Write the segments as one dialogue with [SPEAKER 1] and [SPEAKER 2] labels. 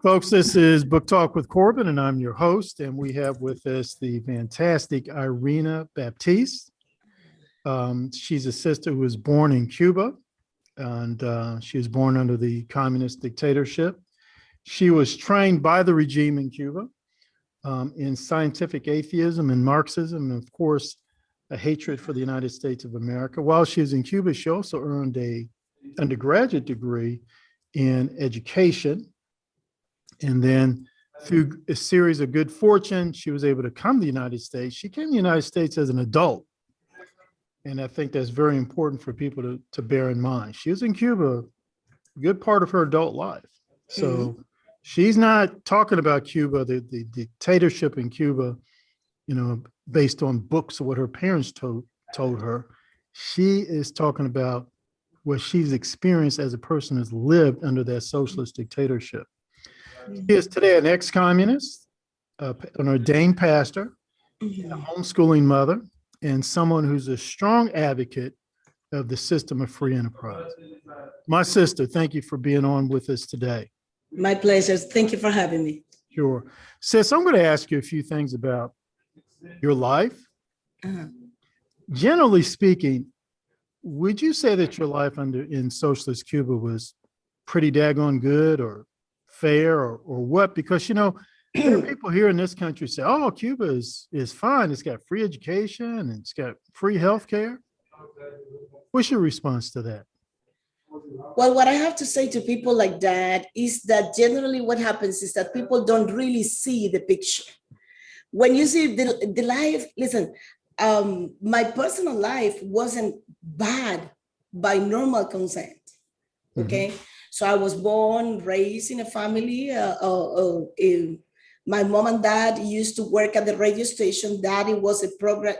[SPEAKER 1] Folks, this is Book Talk with Corbin, and I'm your host. And we have with us the fantastic Irena Baptiste. She's a sister who was born in Cuba, and she was born under the communist dictatorship. She was trained by the regime in Cuba in scientific atheism and Marxism, and of course, a hatred for the United States of America. While she was in Cuba, she also earned an undergraduate degree in education. And then through a series of good fortune, she was able to come to the United States. She came to the United States as an adult. And I think that's very important for people to bear in mind. She was in Cuba a good part of her adult life. So she's not talking about Cuba, the dictatorship in Cuba, based on books or what her parents told her. She is talking about what she's experienced as a person who's lived under that socialist dictatorship. He is today an ex-communist, an ordained pastor, a homeschooling mother, and someone who's a strong advocate of the system of free enterprise. My sister, thank you for being on with us today.
[SPEAKER 2] My pleasure. Thank you for having me.
[SPEAKER 1] Sure. Sis, I'm going to ask you a few things about your life. Generally speaking, would you say that your life in socialist Cuba was pretty daggone good or fair or what? Because, there are people here in this country say, oh, Cuba is fine. It's got free education and it's got free healthcare. What's your response to that?
[SPEAKER 2] Well, what I have to say to people like that is that generally what happens is that people don't really see the picture. When you see the life, listen, my personal life wasn't bad by normal consent, okay? So I was born, raised in a family. My mom and dad used to work at the radio station. Daddy was a program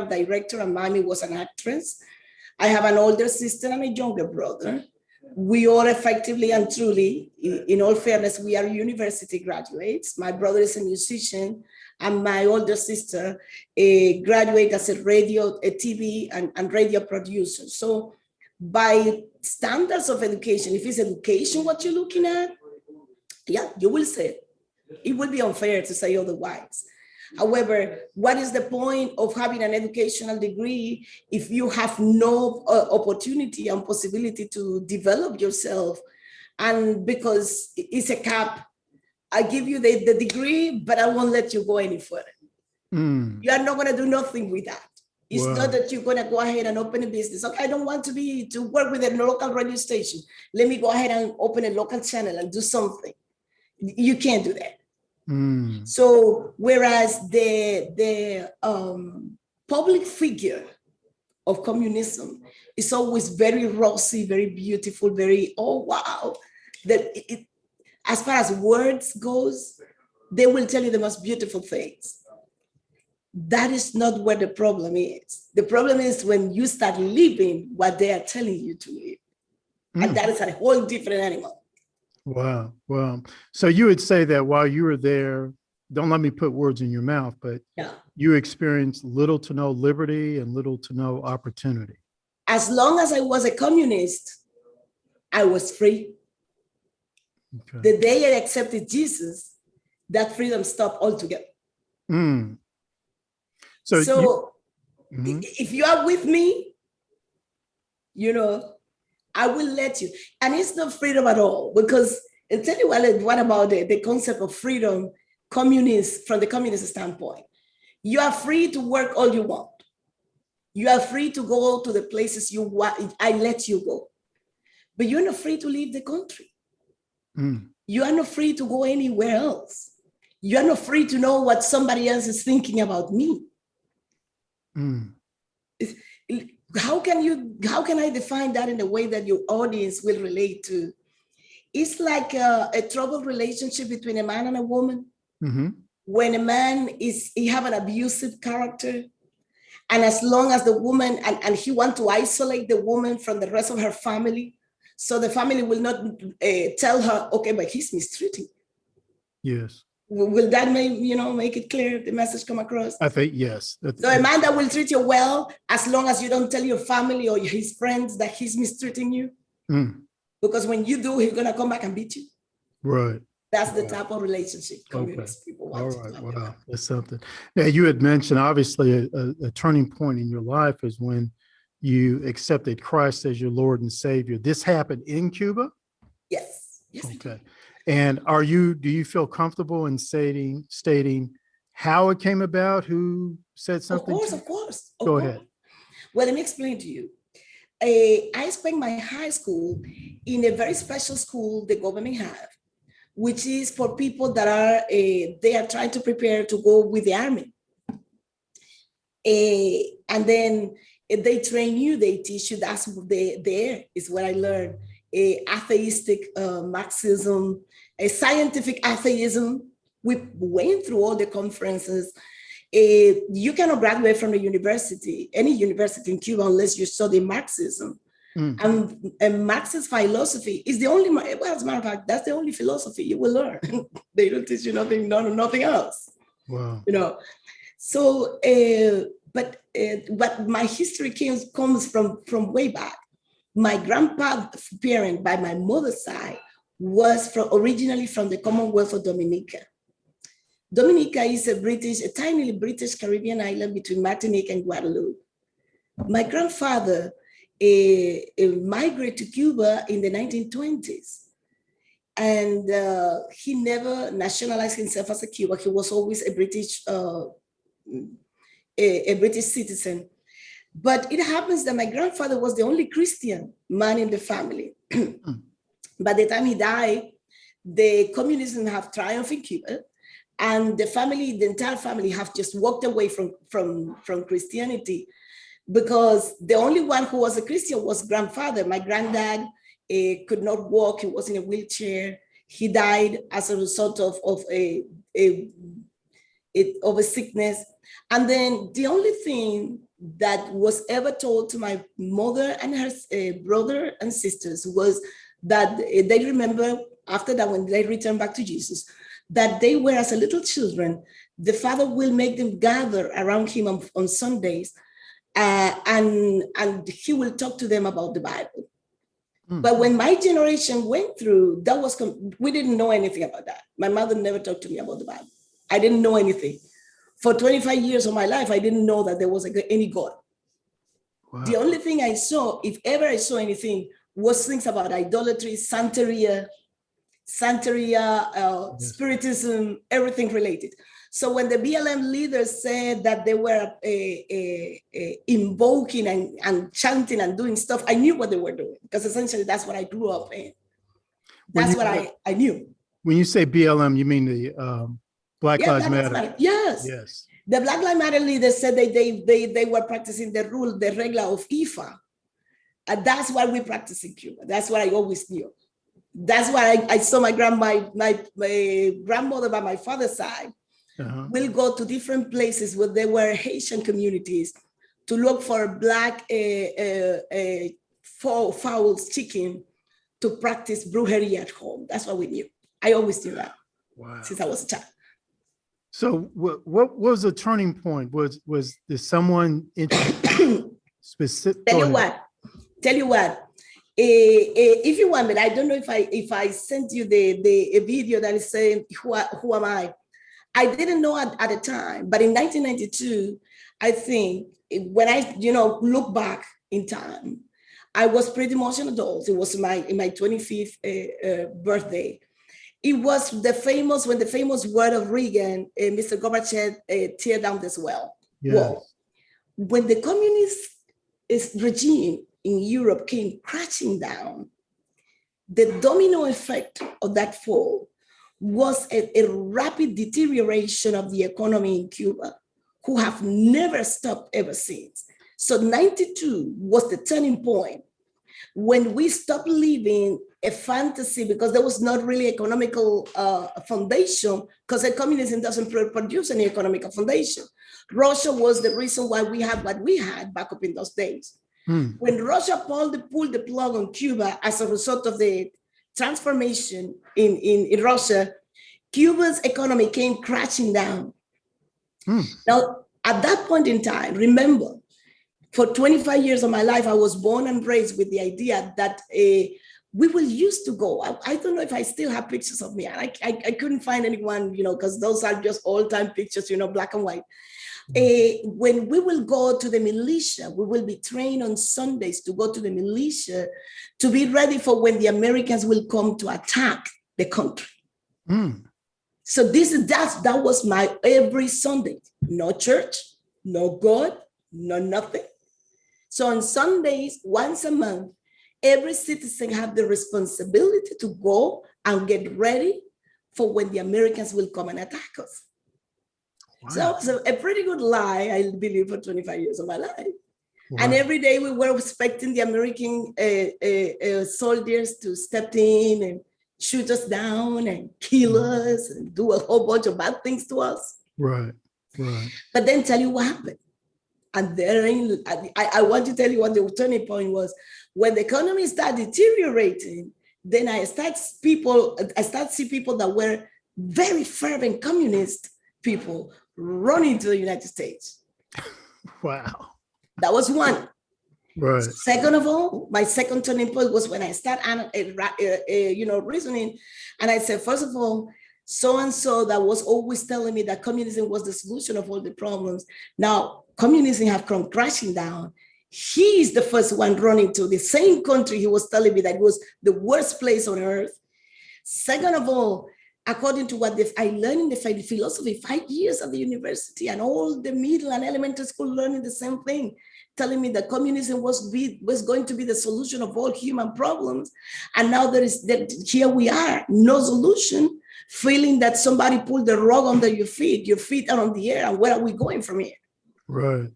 [SPEAKER 2] director, and mommy was an actress. I have an older sister and a younger brother. We all effectively and truly, in all fairness, we are university graduates. My brother is a musician, and my older sister graduated as a TV and radio producer. So by standards of education, if it's education what you're looking at, yeah, you will say it. It would be unfair to say otherwise. However, what is the point of having an educational degree if you have no opportunity and possibility to develop yourself? And because it's a cap, I give you the degree, but I won't let you go any further. You are not going to do nothing with that. It's not that you're going to go ahead and open a business. Okay, I don't want to work with a local radio station. Let me go ahead and open a local channel and do something. You can't do that. So whereas the public figure of communism is always very rosy, very beautiful, very, oh, wow. As far as words goes, they will tell you the most beautiful things. That is not where the problem is. The problem is when you start living what they are telling you to live. And that is a whole different animal.
[SPEAKER 1] Wow. So you would say that while you were there, don't let me put words in your mouth, but you experienced little to no liberty and little to no opportunity.
[SPEAKER 2] As long as I was a communist, I was free. Okay. The day I accepted Jesus, that freedom stopped altogether. So if you are with me, I will let you. And it's not freedom at all, because I'll tell you what about the concept of freedom, from the communist standpoint. You are free to work all you want. You are free to go to the places you want. I let you go. But you're not free to leave the country. You are not free to go anywhere else. You are not free to know what somebody else is thinking about me. How can I define that in a way that your audience will relate to? It's like a troubled relationship between a man and a woman. When a man he have an abusive character, and as long as the woman, and he want to isolate the woman from the rest of her family, so the family will not tell her, okay, but he's mistreating.
[SPEAKER 1] Yes.
[SPEAKER 2] Will that make it clear, the message come across?
[SPEAKER 1] I think yes.
[SPEAKER 2] So a man that will treat you well, as long as you don't tell your family or his friends that he's mistreating you. Because when you do, he's gonna come back and beat you.
[SPEAKER 1] Right.
[SPEAKER 2] That's the
[SPEAKER 1] Wow.
[SPEAKER 2] type of relationship
[SPEAKER 1] Okay.
[SPEAKER 2] communist people
[SPEAKER 1] All
[SPEAKER 2] want to
[SPEAKER 1] right.
[SPEAKER 2] talk
[SPEAKER 1] Wow.
[SPEAKER 2] about.
[SPEAKER 1] That's something. Now, you had mentioned obviously a turning point in your life is when you accepted Christ as your Lord and Savior. This happened in Cuba?
[SPEAKER 2] Yes. Yes. I do.
[SPEAKER 1] Okay. And do you feel comfortable in stating how it came about? Who said
[SPEAKER 2] Of
[SPEAKER 1] something
[SPEAKER 2] course,
[SPEAKER 1] to
[SPEAKER 2] of
[SPEAKER 1] you?
[SPEAKER 2] course.
[SPEAKER 1] Go ahead.
[SPEAKER 2] Well, let me explain to you. I spent my high school in a very special school the government have, which is for people that are they are trying to prepare to go with the army. And then they train you, they teach you. That's there is what I learned. Atheistic Marxism, a scientific atheism. We went through all the conferences. You cannot graduate from the university, any university in Cuba, unless you study Marxism. And Marxist philosophy is the only, well, as a matter of fact, that's the only philosophy you will learn. They don't teach you nothing else.
[SPEAKER 1] Wow.
[SPEAKER 2] You know. So, but my history comes from way back. My grandparent by my mother's side was originally from the Commonwealth of Dominica. Dominica is a tiny British Caribbean island between Martinique and Guadeloupe. My grandfather migrated to Cuba in the 1920s. And he never nationalized himself as a Cuban. He was always a British citizen. But it happens that my grandfather was the only Christian man in the family. By the time he died, the communism have triumphed in Cuba, and the entire family have just walked away from Christianity, because the only one who was a Christian was grandfather. My granddad could not walk; he was in a wheelchair. He died as a result of a sickness. And then the only thing that was ever told to my mother and her brother and sisters was that they remember after that, when they returned back to Jesus, that they were, as a little children, the father will make them gather around him on Sundays, and he will talk to them about the Bible. But when my generation went through, we didn't know anything about that. My mother never talked to me about the Bible. I didn't know anything. For 25 years of my life, I didn't know that there was any God. Wow. The only thing I saw, if ever I saw anything, was things about idolatry, Santeria, yes, Spiritism, everything related. So when the BLM leaders said that they were invoking and chanting and doing stuff, I knew what they were doing, because essentially that's what I grew up in. That's what I knew. When you say BLM, you mean the Black Lives Matter? Yes. Yes. The Black Lives Matter leaders said they were practicing the regla of IFA. And that's what we practice in Cuba. That's what I always knew. That's why I saw my grandmother by my father's side will go to different places where there were Haitian communities to look for black fowls, chicken, to practice brujeria at home. That's what we knew. I always knew that. Wow. Since I was a child. So what was the turning point? Was there someone specific? Tell you what. If you want, but I don't know if I sent you a video that is saying who am I? I didn't know at the time, but in 1992, I think when I look back in time, I was pretty much an adult. It was in my 25th birthday. It was when the famous word of Reagan, Mr. Gorbachev, tear down this wall. When the communist regime in Europe came crashing down, the domino effect of that fall was a rapid deterioration of the economy in Cuba, who have never stopped ever since. So 92 was the turning point when we stopped living a fantasy, because there was not really economical foundation, because the communism doesn't produce any economical foundation. Russia was the reason why we had what we had back up in those days. When Russia pulled the plug on Cuba as a result of the transformation in Russia, Cuba's economy came crashing down. Now, at that point in time, remember, for 25 years of my life, I was born and raised with the idea that we will used to go. I don't know if I still have pictures of me. I couldn't find anyone, because those are just all-time pictures, black and white. When we will go to the militia, we will be trained on Sundays to go to the militia to be ready for when the Americans will come to attack the country. So that was my every Sunday. No church, no God, no nothing. So on Sundays, once a month, every citizen had the responsibility to go and get ready for when the Americans will come and attack us. Wow. So it was a pretty good lie, I believe, for 25 years of my life. Wow. And every day we were expecting the American soldiers to step in and shoot us down and kill us and do a whole bunch of bad things to us.
[SPEAKER 1] Right, right.
[SPEAKER 2] But then tell you what happened. And then I want to tell you what the turning point was. When the economy started deteriorating, then I start see people that were very fervent communist people running to the United States.
[SPEAKER 1] Wow. That
[SPEAKER 2] was one.
[SPEAKER 1] Right.
[SPEAKER 2] Second of all, my second turning point was when I started, reasoning. And I said, first of all, so-and-so that was always telling me that communism was the solution of all the problems. Now, communism have come crashing down. He's the first one running to the same country he was telling me that it was the worst place on earth. Second of all, according to what I learned in the philosophy, 5 years at the university and all the middle and elementary school learning the same thing, telling me that communism was going to be the solution of all human problems. And now here we are, no solution, feeling that somebody pulled the rug under your feet are on the air, and where are we going from here?
[SPEAKER 1] Right.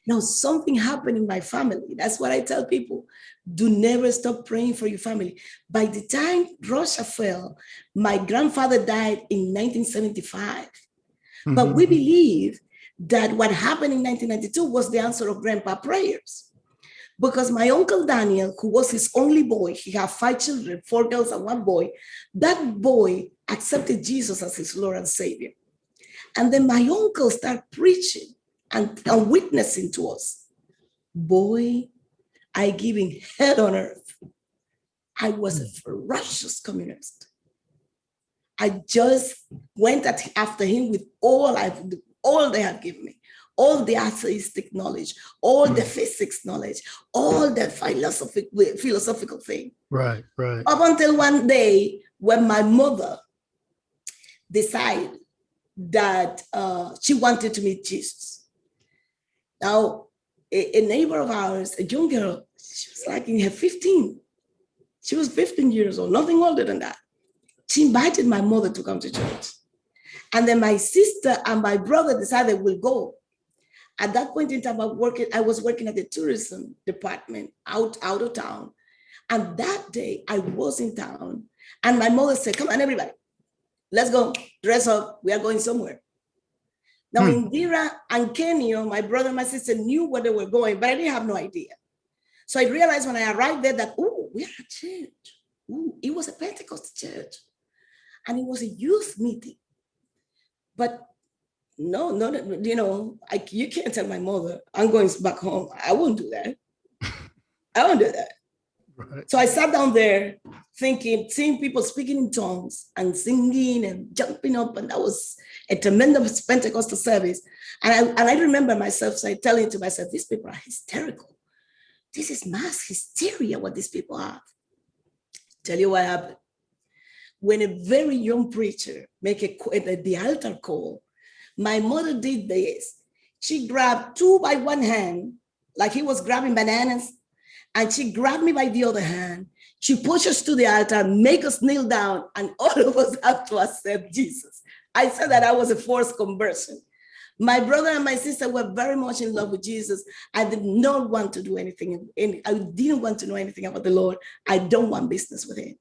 [SPEAKER 2] Now, something happened in my family. That's what I tell people. Do never stop praying for your family. By the time Russia fell, my grandfather died in 1975. But we believe that what happened in 1992 was the answer of grandpa prayers. Because my uncle Daniel, who was his only boy, he had 5 children, 4 girls and 1 boy. That boy accepted Jesus as his Lord and Savior. And then my uncle started preaching and witnessing to us. Boy, I give him hell on earth. I was a ferocious communist. I just went after him with all they had given me, all the atheistic knowledge, all the physics knowledge, all the philosophical thing.
[SPEAKER 1] Right, right.
[SPEAKER 2] Up until one day when my mother decided that she wanted to meet Jesus. Now, a neighbor of ours, a young girl, she was like in her 15. She was 15 years old, nothing older than that. She invited my mother to come to church. And then my sister and my brother decided we'll go. At that point in time, I was working at the tourism department out of town. And that day I was in town and my mother said, come on, everybody, let's go, dress up, we are going somewhere. Now, Indira and Kenyo, my brother and my sister, knew where they were going, but I didn't have no idea. So I realized when I arrived there that, we are at church. It was a Pentecostal church. And it was a youth meeting. But no, you can't tell my mother, I'm going back home. I won't do that. I won't do that. Right. So I sat down there thinking, seeing people speaking in tongues and singing and jumping up, and that was a tremendous Pentecostal service. And I remember myself telling to myself, these people are hysterical. This is mass hysteria, what these people have. Tell you what happened. When a very young preacher make the altar call, my mother did this. She grabbed 2 by 1 hand, like he was grabbing bananas, and she grabbed me by the other hand. She pushed us to the altar, make us kneel down, and all of us have to accept Jesus. I said that I was a forced conversion. My brother and my sister were very much in love with Jesus. I did not want to do anything. I didn't want to know anything about the Lord. I don't want business with him.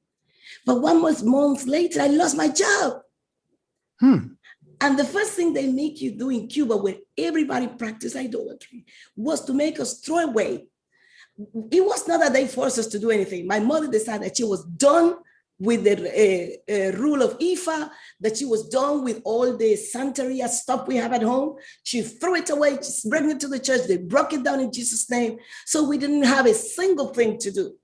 [SPEAKER 2] But 1 month later, I lost my job. And the first thing they make you do in Cuba, where everybody practiced idolatry, was to make us throw away. It was not that they forced us to do anything. My mother decided that she was done with the rule of Ifa, that she was done with all the Santeria stuff we have at home. She threw it away, just bring it to the church. They broke it down in Jesus' name. So we didn't have a single thing to do.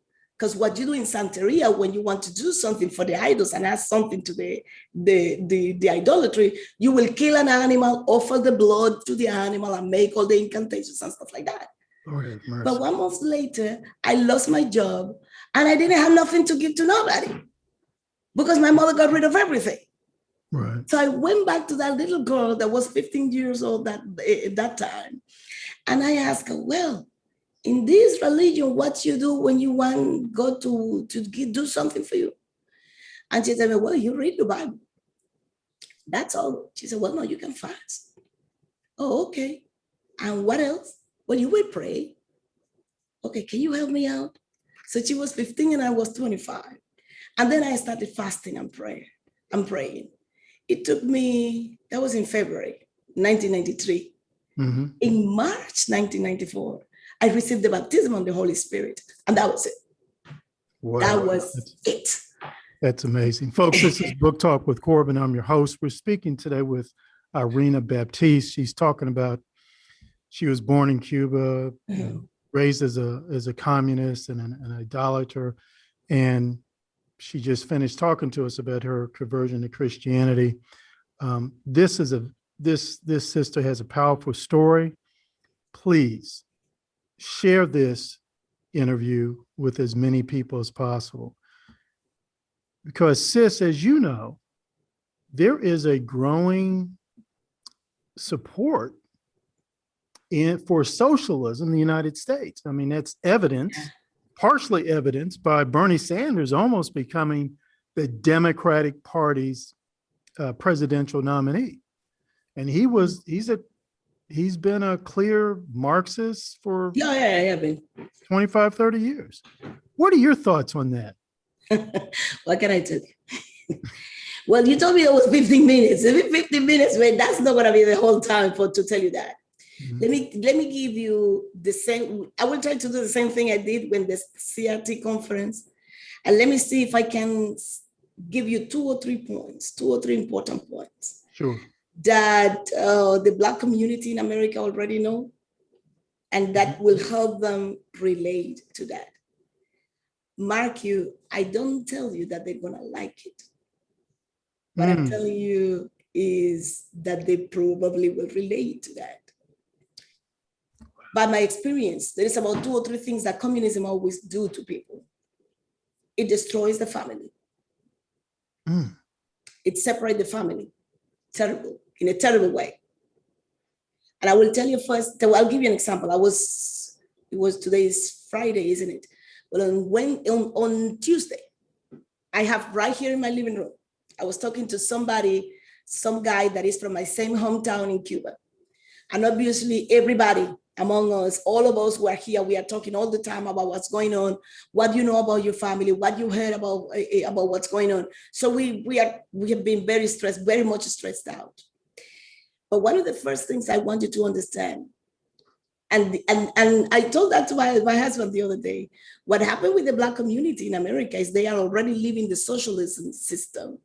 [SPEAKER 2] Because what you do in Santeria, when you want to do something for the idols and add something to the idolatry, you will kill an animal, offer the blood to the animal, and make all the incantations and stuff like that.
[SPEAKER 1] Lord have mercy.
[SPEAKER 2] But 1 month later, I lost my job and I didn't have nothing to give to nobody because my mother got rid of everything.
[SPEAKER 1] Right.
[SPEAKER 2] So I went back to that little girl that was 15 years old at that time. And I asked her, well, in this religion, what you do when you want God to do something for you? And she said, well, you read the Bible. That's all. She said, well, no, you can fast. Oh, okay. And what else? Well, you will pray. Okay, can you help me out? So she was 15 and I was 25. And then I started fasting and praying. It took me, that was in February 1993.
[SPEAKER 1] Mm-hmm.
[SPEAKER 2] In March 1994, I received the baptism of the Holy Spirit. And that was it.
[SPEAKER 1] Wow.
[SPEAKER 2] That was it.
[SPEAKER 1] That's amazing. Folks, this is Book Talk with Corbin. I'm your host. We're speaking today with Irena Baptiste. She's talking about, she was born in Cuba,
[SPEAKER 2] Mm-hmm.
[SPEAKER 1] raised as a communist and an idolater. And she just finished talking to us about her conversion to Christianity. This sister has a powerful story. Please share this interview with as many people as possible. Because sis, as you know, there is a growing support for socialism in the United States. I mean, that's evidence, partially evidenced by Bernie Sanders almost becoming the Democratic Party's presidential nominee. And he's been a clear Marxist for 25, 30 years. What are your thoughts on that?
[SPEAKER 2] What can I tell you? Well, you told me it was 15 minutes. If it's 15 minutes, man, that's not going to be the whole time to tell you that. Mm-hmm. Let me give you the same. I will try to do the same thing I did when the CRT conference. And let me see if I can give you two or three important points.
[SPEAKER 1] Sure.
[SPEAKER 2] That the Black community in America already know, and that will help them relate to that. Mark you, I don't tell you that they're going to like it. What I'm telling you is that they probably will relate to that. By my experience, there is about 2 or 3 things that communism always do to people. It destroys the family. It separates the family. Terrible, in a terrible way. And I will tell you first, I'll give you an example. Today's Friday, isn't it? Well, on Tuesday, I have right here in my living room, I was talking to some guy that is from my same hometown in Cuba. And obviously everybody among us, all of us who are here, we are talking all the time about what's going on, what you know about your family, what you heard about what's going on. So we have been very stressed, very much stressed out. But one of the first things I want you to understand, and I told that to my husband the other day, what happened with the Black community in America is they are already living the socialism system.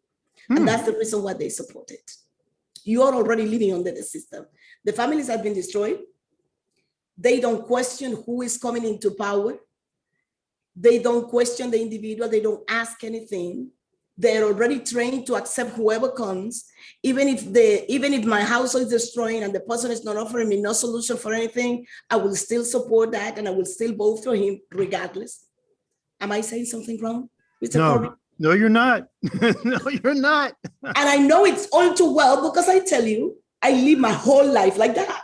[SPEAKER 2] And that's the reason why they support it. You are already living under the system. The families have been destroyed. They don't question who is coming into power. They don't question the individual. They don't ask anything. They're already trained to accept whoever comes. Even if my household is destroying and the person is not offering me no solution for anything, I will still support that and I will still vote for him regardless. Am I saying something wrong?
[SPEAKER 1] No, you're not. No, you're not.
[SPEAKER 2] And I know it's all too well because I tell you, I live my whole life like that.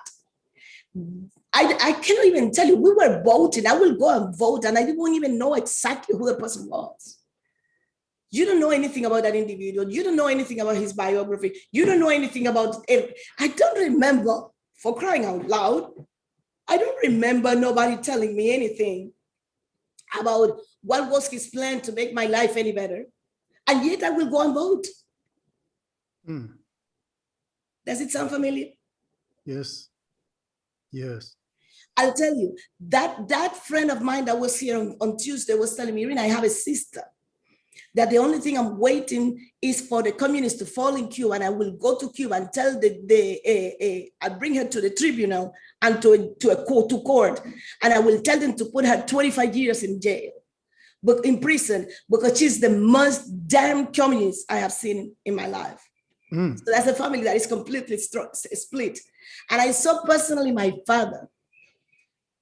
[SPEAKER 2] I cannot even tell you, we were voting. I will go and vote and I won't even know exactly who the person was. You don't know anything about that individual. You don't know anything about his biography. You don't know anything about it. I don't remember, for crying out loud, I don't remember nobody telling me anything about what was his plan to make my life any better. And yet I will go and vote. Does it sound familiar?
[SPEAKER 1] Yes. Yes.
[SPEAKER 2] I'll tell you, that friend of mine that was here on Tuesday was telling me, Irena, I have a sister, that the only thing I'm waiting is for the communists to fall in Cuba, and I will go to Cuba and tell I bring her to the tribunal and to court, and I will tell them to put her 25 years in jail. but in prison because she's the most damn communist I have seen in my life. So that's a family that is completely split. And I saw personally my father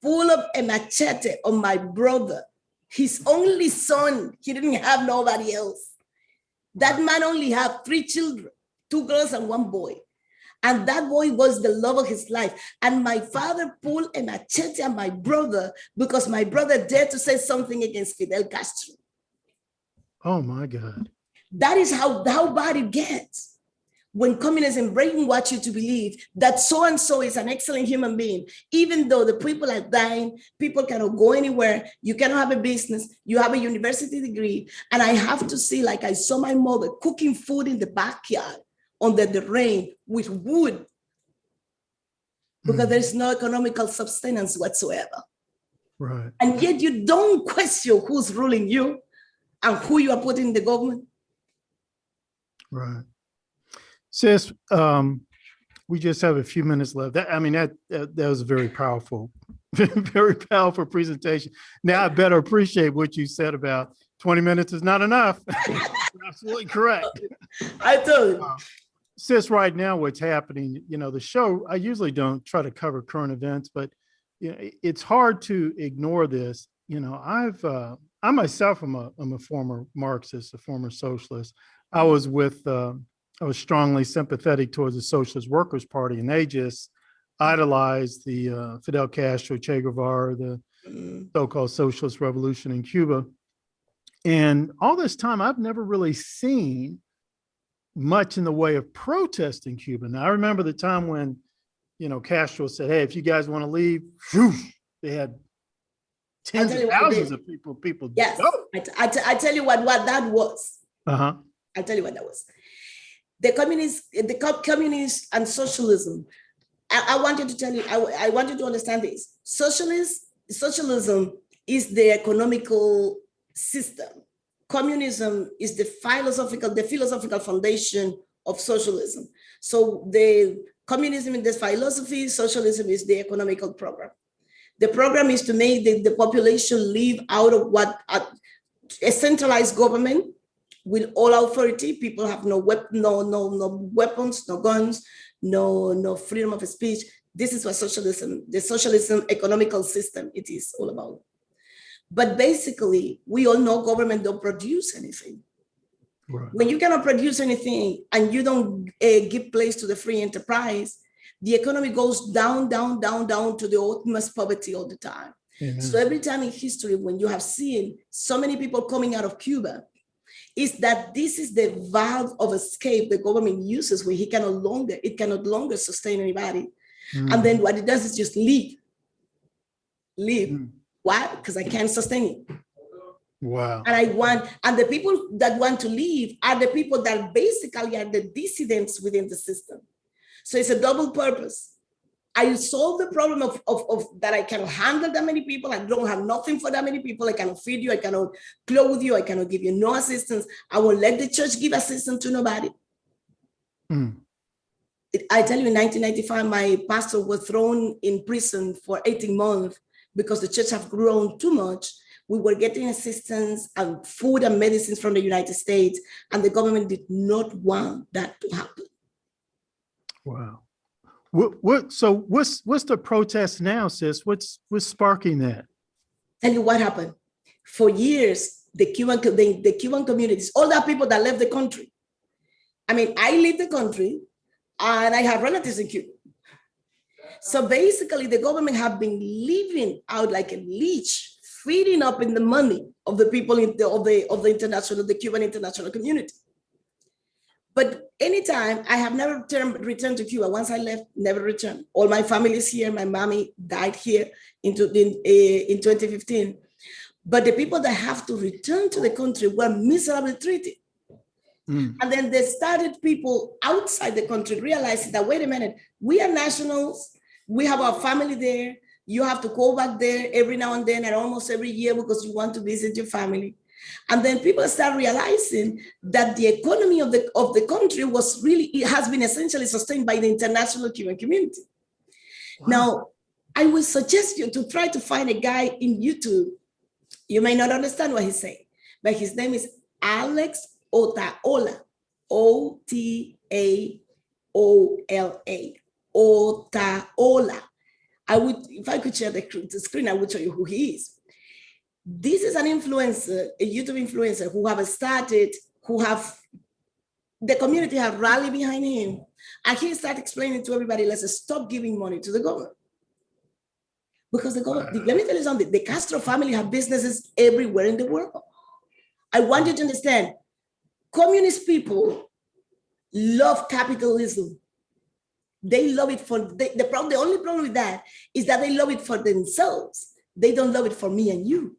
[SPEAKER 2] pull up a machete on my brother, his only son. He didn't have nobody else. That man only had 3 children, 2 girls and 1 boy. And that boy was the love of his life. And my father pulled a machete on my brother because my brother dared to say something against Fidel Castro.
[SPEAKER 1] Oh my God.
[SPEAKER 2] That is how bad it gets. When communism brainwash you to believe that so-and-so is an excellent human being, even though the people are dying, people cannot go anywhere, you cannot have a business, you have a university degree. And I have to see, like I saw my mother cooking food in the backyard under the rain with wood, because there's no economical sustenance whatsoever.
[SPEAKER 1] Right.
[SPEAKER 2] And yet you don't question who's ruling you and who you are putting in the government.
[SPEAKER 1] Right. Sis, we just have a few minutes left. That was a very powerful, very powerful presentation. Now I better appreciate what you said about 20 minutes is not enough. You're absolutely correct.
[SPEAKER 2] I told you.
[SPEAKER 1] Sis, right now, what's happening, the show, I usually don't try to cover current events, but it's hard to ignore this. I myself am a former Marxist, a former socialist. I was strongly sympathetic towards the Socialist Workers' Party, and they just idolized the Fidel Castro, Che Guevara, the so-called socialist revolution in Cuba. And all this time, I've never really seen much in the way of protest in Cuba. Now, I remember the time when, Castro said, hey, if you guys want to leave, whoosh, they had tens of thousands of people.
[SPEAKER 2] Yes,
[SPEAKER 1] go.
[SPEAKER 2] I tell you what that was.
[SPEAKER 1] Uh-huh.
[SPEAKER 2] I tell you what that was. The communists and socialism. I want you to tell you, I want you to understand this. Socialism is the economical system. Communism is the philosophical foundation of socialism. So the communism is the philosophy, socialism is the economical program. The program is to make the population live out of a centralized government with all authority. People have no weapons, no guns, no freedom of speech. This is what the socialism economical system it is all about. But basically, we all know government don't produce anything. Right. When you cannot produce anything and you don't give place to the free enterprise, the economy goes down, down, down, down to the utmost poverty all the time. Amen. So every time in history, when you have seen so many people coming out of Cuba, is that this is the valve of escape the government uses when it cannot longer sustain anybody. And then what it does is just leave. Why? Because I can't sustain it.
[SPEAKER 1] Wow.
[SPEAKER 2] And the people that want to leave are the people that basically are the dissidents within the system. So it's a double purpose. I solve the problem of that I cannot handle that many people. I don't have nothing for that many people. I cannot feed you. I cannot clothe you. I cannot give you no assistance. I won't let the church give assistance to nobody. I tell you, in 1995, my pastor was thrown in prison for 18 months because the church have grown too much. We were getting assistance and food and medicines from the United States, and the government did not want that to happen.
[SPEAKER 1] Wow. So what's the protest now, sis? What's sparking that?
[SPEAKER 2] Tell you what happened. For years, the Cuban communities, all the people that left the country. I mean, I leave the country and I have relatives in Cuba. So basically, the government have been living out like a leech, feeding up in the money of the people of the Cuban international community. But anytime, I have never returned to Cuba. Once I left, never returned. All my family is here. My mommy died here in 2015. But the people that have to return to the country were miserably treated. And then they started people outside the country realizing that, wait a minute, we are nationals. We have our family there. You have to go back there every now and then and almost every year because you want to visit your family. And then people start realizing that the economy of the country has been essentially sustained by the international Cuban community. Wow. Now, I would suggest you to try to find a guy in YouTube. You may not understand what he's saying, but his name is Alex Otaola, Otaola, Otaola. If I could share the screen, I would show you who he is. This is an influencer, a YouTube influencer the community have rallied behind him. And he started explaining to everybody, let's stop giving money to the government. Because let me tell you something, the Castro family have businesses everywhere in the world. I want you to understand, communist people love capitalism. They love it the only problem with that is that they love it for themselves. They don't love it for me and you.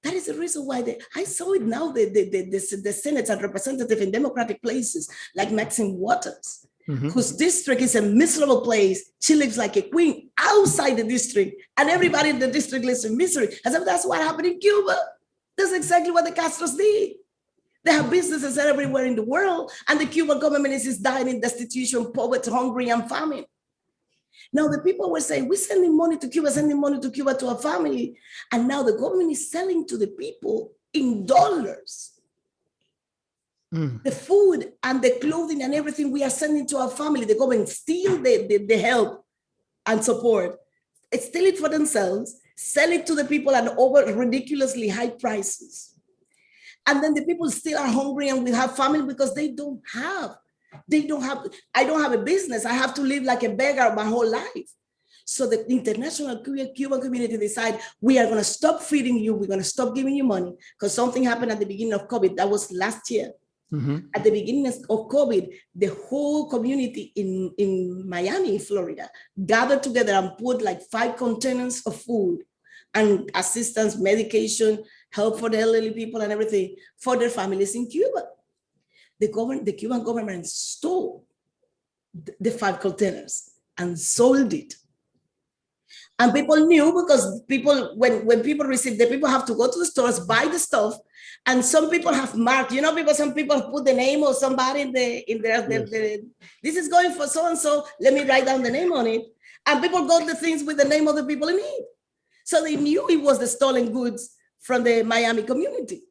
[SPEAKER 2] That is the reason why I saw it now, the Senate and representative in democratic places like Maxine Waters, whose district is a miserable place. She lives like a queen outside the district, and everybody in the district lives in misery. As if that's what happened in Cuba. That's exactly what the Castros did. They have businesses everywhere in the world, and the Cuban government is dying in destitution, poverty, hungry, and famine. Now the people were saying, we're sending money to Cuba to our family. And now the government is selling to the people in dollars. The food and the clothing and everything we are sending to our family, the government steal the help and support. They steal it for themselves, sell it to the people at over ridiculously high prices. And then the people still are hungry and will have famine because I don't have a business. I have to live like a beggar my whole life. So the international Cuban community decide we are going to stop feeding you. We're going to stop giving you money because something happened at the beginning of COVID. That was last year. At the beginning of COVID, the whole community in Miami, Florida, gathered together and put like 5 containers of food and assistance, medication, help for the elderly people and everything for their families in Cuba. The Cuban government stole the 5 containers and sold it. And people knew because when people receive, the people have to go to the stores, buy the stuff. And some people have marked, some people put the name of somebody in there. This is going for so-and-so, let me write down the name on it. And people got the things with the name of the people in it. So they knew it was the stolen goods from the Miami community.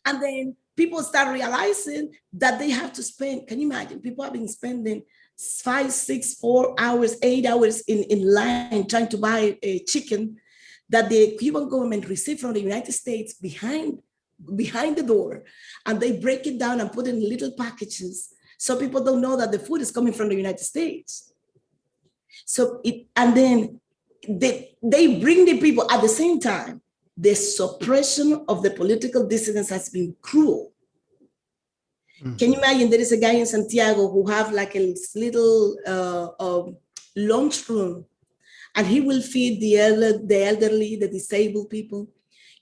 [SPEAKER 2] And then people start realizing that they have to spend, can you imagine? People have been spending 5, 6, 4 hours, 8 hours in line trying to buy a chicken that the Cuban government received from the United States behind the door. And they break it down and put it in little packages so people don't know that the food is coming from the United States. And then they bring the people at the same time. The suppression of the political dissidents has been cruel. Can you imagine there is a guy in Santiago who have like a little lunchroom, and he will feed the elderly, the disabled people.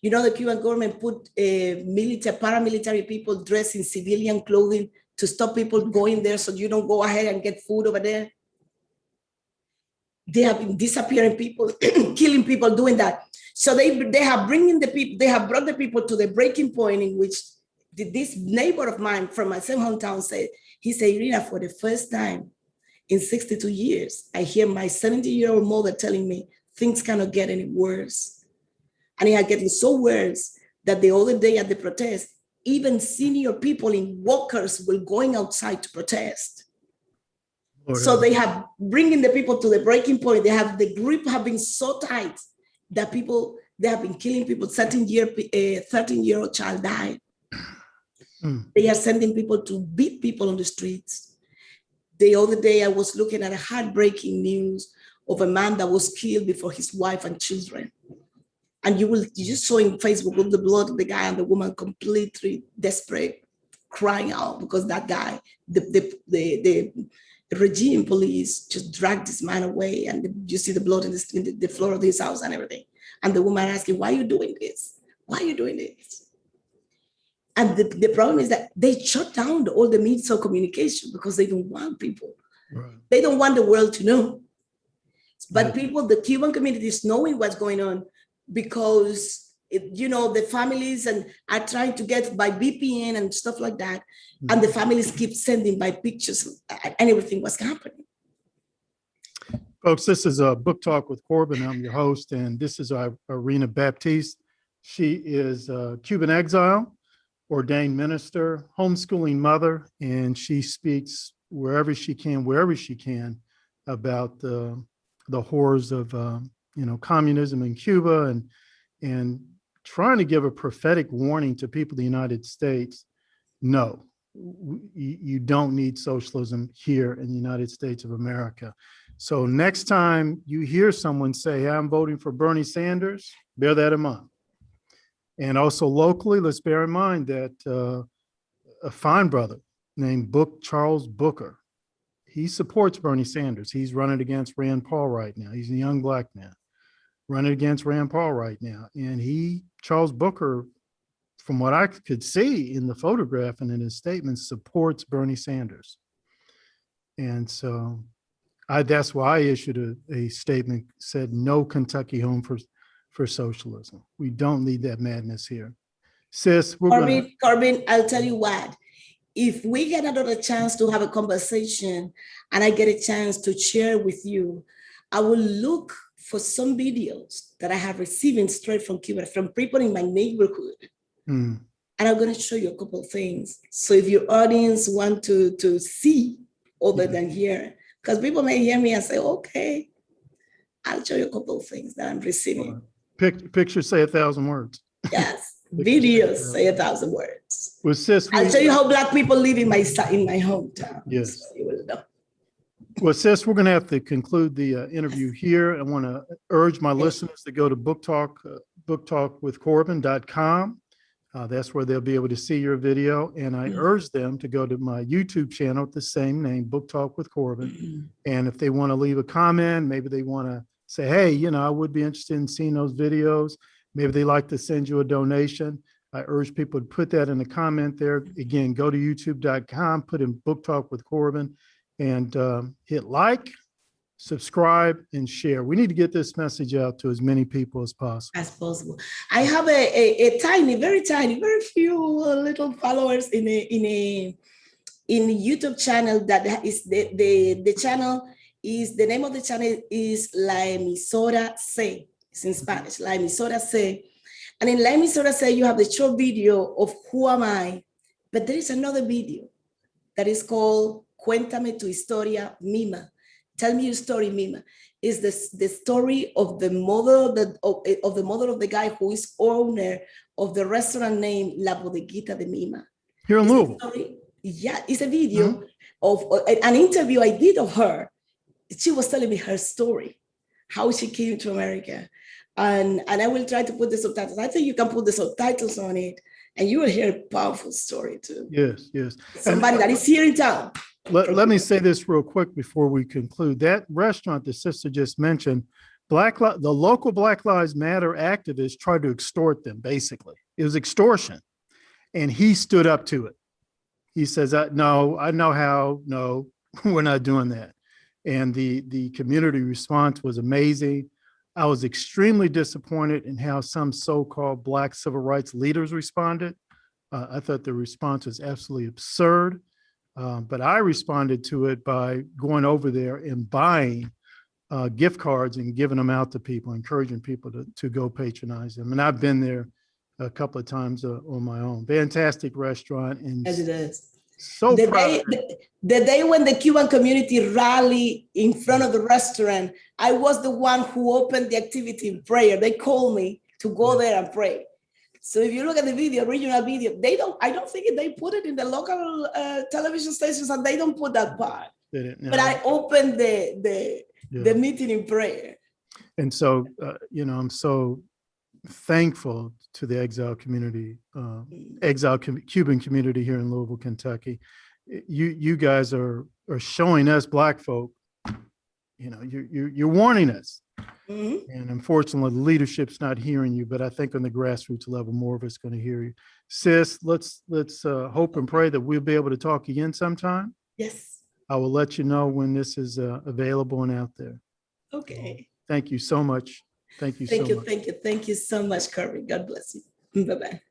[SPEAKER 2] The Cuban government put paramilitary people dressed in civilian clothing to stop people going there so you don't go ahead and get food over there. They have been disappearing people, killing people, doing that. So they have brought the people to the breaking point in which this neighbor of mine from my same hometown said, Irena, for the first time in 62 years, I hear my 70-year-old mother telling me things cannot get any worse. And it had getting so worse that the other day at the protest, even senior people in walkers were going outside to protest. So they have bringing the people to the breaking point. The grip have been so tight that they have been killing people. 13-year-old child died. They are sending people to beat people on the streets. The other day, I was looking at a heartbreaking news of a man that was killed before his wife and children. And you just saw in Facebook with the blood of the guy and the woman completely desperate, crying out because that guy, the regime police just dragged this man away, and you see the blood in the floor of his house and everything. And the woman asking, why are you doing this? Why are you doing this? And the problem is that they shut down all the means of communication because they don't want people. Right. They don't want the world to know. But people, the Cuban community is knowing what's going on because, the families are trying to get by VPN and stuff like that. Mm-hmm. And the families keep sending by pictures and everything was happening.
[SPEAKER 1] Folks, this is a Book Talk with Corbin. I'm your host, and this is Irena Baptiste. She is a Cuban exile, ordained minister, homeschooling mother, and she speaks wherever she can, about the horrors of communism in Cuba, and trying to give a prophetic warning to people in the United States. No, you don't need socialism here in the United States of America. So next time you hear someone say, hey, I'm voting for Bernie Sanders, bear that in mind. And also locally, let's bear in mind that a fine brother named Charles Booker, he supports Bernie Sanders. He's running against Rand Paul right now. He's a young black man running against Rand Paul right now. And Charles Booker, from what I could see in the photograph and in his statements, supports Bernie Sanders. And so that's why I issued a statement, said no Kentucky home for socialism. We don't need that madness here. Sis,
[SPEAKER 2] Corbin, I'll tell you what, if we get another chance to have a conversation and I get a chance to share with you, I will look for some videos that I have received straight from Cuba, from people in my neighborhood. And I'm going to show you a couple of things. So if your audience want to see other than hear, because people may hear me and say, okay, I'll show you a couple of things that I'm receiving.
[SPEAKER 1] Pictures say 1,000 words.
[SPEAKER 2] Yes, videos say 1,000 words.
[SPEAKER 1] Well, sis,
[SPEAKER 2] I'll show you how Black people live in my hometown.
[SPEAKER 1] Yes.
[SPEAKER 2] So you will know.
[SPEAKER 1] Well, sis, we're going to have to conclude the interview here. I want to urge my listeners to go to booktalkwithcorbin.com. That's where they'll be able to see your video. And I urge them to go to my YouTube channel with the same name, Book Talk with Corbin. And if they want to leave a comment, maybe they want to say, hey, I would be interested in seeing those videos. Maybe they like to send you a donation. I urge people to put that in the comment there. Again, go to youtube.com, put in Book Talk with Corbin, and hit like, subscribe, and share. We need to get this message out to as many people as possible.
[SPEAKER 2] I have a tiny, very few little followers in a YouTube channel that is the channel is, the name of the channel is La Emisora C. It's in Spanish, La Emisora C. And in La Emisora C, you have the short video of who am I, but there is another video that is called Cuéntame tu historia, Mima. Tell me your story, Mima. Is the story of the mother of the guy who is owner of the restaurant named La Bodeguita de Mima.
[SPEAKER 1] Here in Louisville.
[SPEAKER 2] Yeah, it's a video of an interview I did of her. She was telling me her story, how she came to America. And I will try to put the subtitles. I think you can put the subtitles on it and you will hear a powerful story too.
[SPEAKER 1] Yes.
[SPEAKER 2] Somebody that is here in town.
[SPEAKER 1] Let me say this real quick before we conclude. That restaurant the sister just mentioned, the local Black Lives Matter activists tried to extort them, basically. It was extortion. And he stood up to it. He says, no, I know how. No, we're not doing that. And the community response was amazing. I was extremely disappointed in how some so-called Black civil rights leaders responded. I thought the response was absolutely absurd. But I responded to it by going over there and buying gift cards and giving them out to people, encouraging people to go patronize them. And I've been there a couple of times on my own. Fantastic restaurant. And
[SPEAKER 2] as it is.
[SPEAKER 1] So
[SPEAKER 2] the day when the Cuban community rallied in front of the restaurant, I was the one who opened the activity in prayer. They called me to go there and pray. So if you look at the video, original video, I don't think they put it in the local television stations, and they don't put that part. No. But I opened the meeting in prayer.
[SPEAKER 1] And so, I'm so thankful to the exile community, Cuban community here in Louisville, Kentucky. You guys are showing us Black folk, you're warning us. And unfortunately, the leadership's not hearing you, but I think on the grassroots level, more of us going to hear you. Sis, let's hope and pray that we'll be able to talk again sometime.
[SPEAKER 2] Yes.
[SPEAKER 1] I will let you know when this is available and out there.
[SPEAKER 2] Okay.
[SPEAKER 1] Thank you so much. Thank you so much.
[SPEAKER 2] Thank you so much, Corbin. God bless you. Bye-bye.